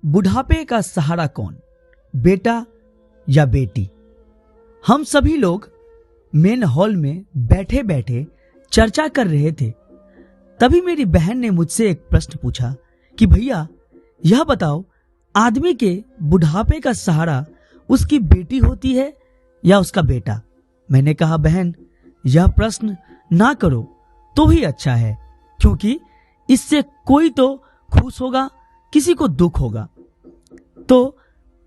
बुढ़ापे का सहारा कौन, बेटा या बेटी? हम सभी लोग मेन हॉल में बैठे बैठे चर्चा कर रहे थे। तभी मेरी बहन ने मुझसे एक प्रश्न पूछा कि भैया यह बताओ, आदमी के बुढ़ापे का सहारा उसकी बेटी होती है या उसका बेटा? मैंने कहा बहन, यह प्रश्न ना करो तो ही अच्छा है, क्योंकि इससे कोई तो खुश होगा, किसी को दुख होगा। तो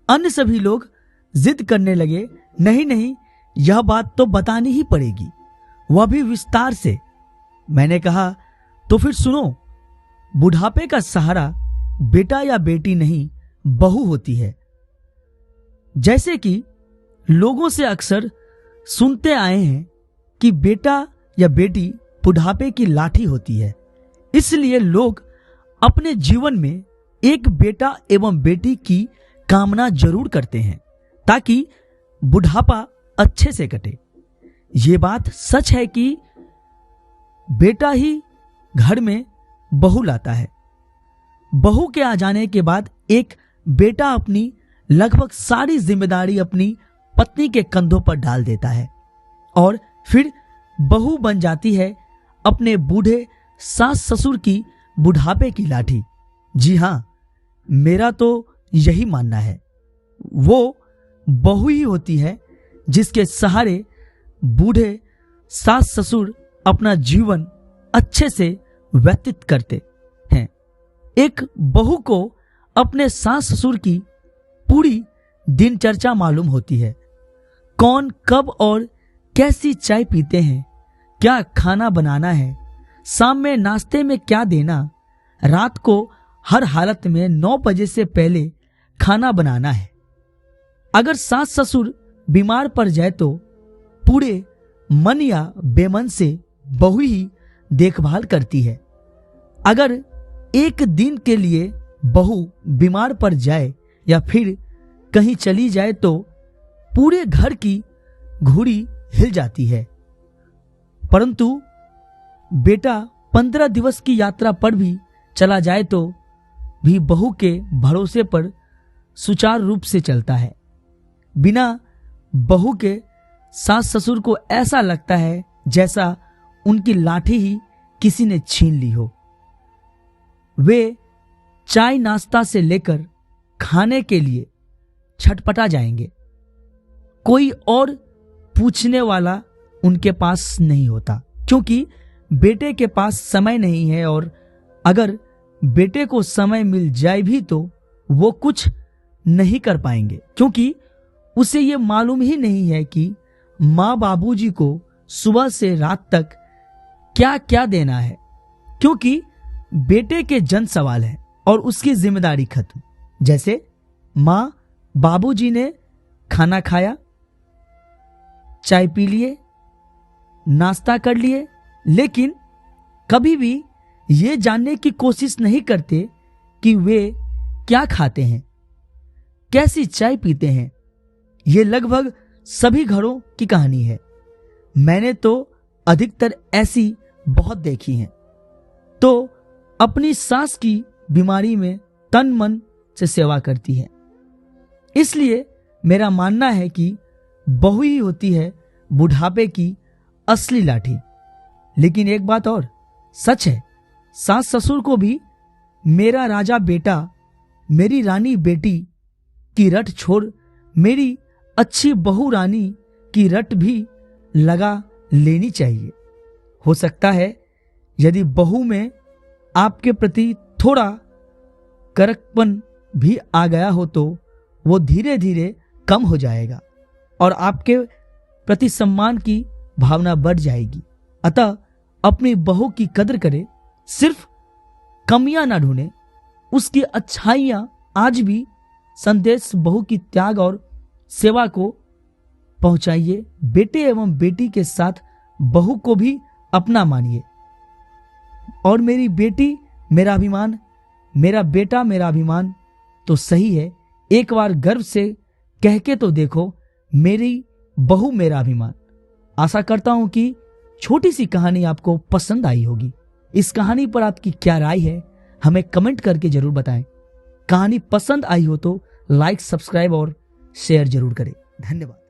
अन्य सभी लोग जिद करने लगे, नहीं नहीं, यह बात तो बतानी ही पड़ेगी, वह भी विस्तार से। मैंने कहा तो फिर सुनो, बुढ़ापे का सहारा बेटा या बेटी नहीं, बहू होती है। जैसे कि लोगों से अक्सर सुनते आए हैं कि बेटा या बेटी बुढ़ापे की लाठी होती है, इसलिए लोग अपने जीवन में एक बेटा एवं बेटी की कामना जरूर करते हैं ताकि बुढ़ापा अच्छे से कटे। ये बात सच है कि बेटा ही घर में बहू लाता है। बहू के आ जाने के बाद एक बेटा अपनी लगभग सारी जिम्मेदारी अपनी पत्नी के कंधों पर डाल देता है और फिर बहू बन जाती है अपने बूढ़े सास ससुर की बुढ़ापे की लाठी। जी हां, मेरा तो यही मानना है। वो बहू ही होती है जिसके सहारे बूढ़े सास ससुर अपना जीवन अच्छे से व्यतीत करते हैं। एक बहू को अपने सास ससुर की पूरी दिनचर्या मालूम होती है। कौन कब और कैसी चाय पीते हैं, क्या खाना बनाना है, शाम में नाश्ते में क्या देना, रात को हर हालत में 9 बजे से पहले खाना बनाना है। अगर सास ससुर बीमार पड़ जाए तो पूरे मन या बेमन से बहू ही देखभाल करती है। अगर एक दिन के लिए बहू बीमार पड़ जाए या फिर कहीं चली जाए तो पूरे घर की घुड़ी हिल जाती है। परंतु बेटा 15 दिवस की यात्रा पर भी चला जाए तो भी बहू के भरोसे पर सुचारू रूप से चलता है। बिना बहू के सास ससुर को ऐसा लगता है जैसा उनकी लाठी ही किसी ने छीन ली हो। वे चाय नाश्ता से लेकर खाने के लिए छटपटा जाएंगे। कोई और पूछने वाला उनके पास नहीं होता, क्योंकि बेटे के पास समय नहीं है, और अगर बेटे को समय मिल जाए भी तो वो कुछ नहीं कर पाएंगे, क्योंकि उसे ये मालूम ही नहीं है कि माँ बाबूजी को सुबह से रात तक क्या क्या देना है, क्योंकि बेटे के जन सवाल है और उसकी जिम्मेदारी खत्म। जैसे माँ बाबूजी ने खाना खाया, चाय पी लिए, नाश्ता कर लिए, लेकिन कभी भी ये जानने की कोशिश नहीं करते कि वे क्या खाते हैं, कैसी चाय पीते हैं। ये लगभग सभी घरों की कहानी है। मैंने तो अधिकतर ऐसी बहुत देखी हैं। तो अपनी सास की बीमारी में तन मन से सेवा करती है। इसलिए मेरा मानना है कि बहू ही होती है बुढ़ापे की असली लाठी। लेकिन एक बात और सच है, सास ससुर को भी मेरा राजा बेटा, मेरी रानी बेटी की रट छोड़ मेरी अच्छी बहू रानी की रट भी लगा लेनी चाहिए। हो सकता है यदि बहू में आपके प्रति थोड़ा कड़कपन भी आ गया हो तो वो धीरे धीरे कम हो जाएगा और आपके प्रति सम्मान की भावना बढ़ जाएगी। अतः अपनी बहू की कदर करें, सिर्फ कमियां ना ढूंढें, उसकी अच्छाइयां आज भी संदेश बहू की त्याग और सेवा को पहुंचाइए। बेटे एवं बेटी के साथ बहू को भी अपना मानिए। और मेरी बेटी मेरा अभिमान, मेरा बेटा मेरा अभिमान तो सही है, एक बार गर्व से कह के तो देखो, मेरी बहू मेरा अभिमान। आशा करता हूं कि छोटी सी कहानी आपको पसंद आई होगी। इस कहानी पर आपकी क्या राय है, हमें कमेंट करके जरूर बताएं। कहानी पसंद आई हो तो लाइक, सब्सक्राइब और शेयर जरूर करें। धन्यवाद।